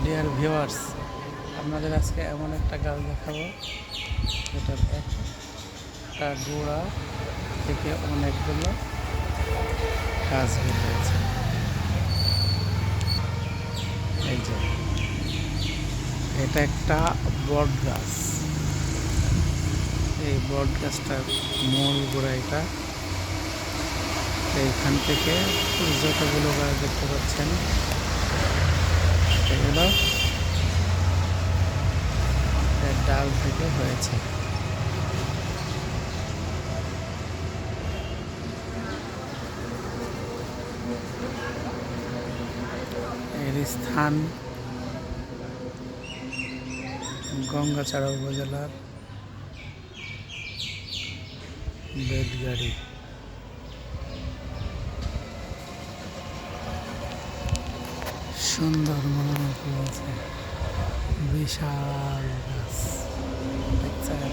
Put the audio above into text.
Dear viewers, আপনাদের আজকে এমন একটা গাছ দেখাবো যেটার একটা গোড়া থেকে অনেকগুলো গাছ বের হয়েছে। এই যে এটা একটা বট গাছ। এই বট গাছটার মূল গোড়া এটা। এইখান থেকে যতগুলো গাছ দেখতে পাচ্ছেন এগুলো এর ডাল থেকে হয়েছে। এর স্থান গঙ্গাচড়া উপজেলার বেদগাড়ি। সুন্দর মনোরম আছে, বিশাল গাছ দেখছেন।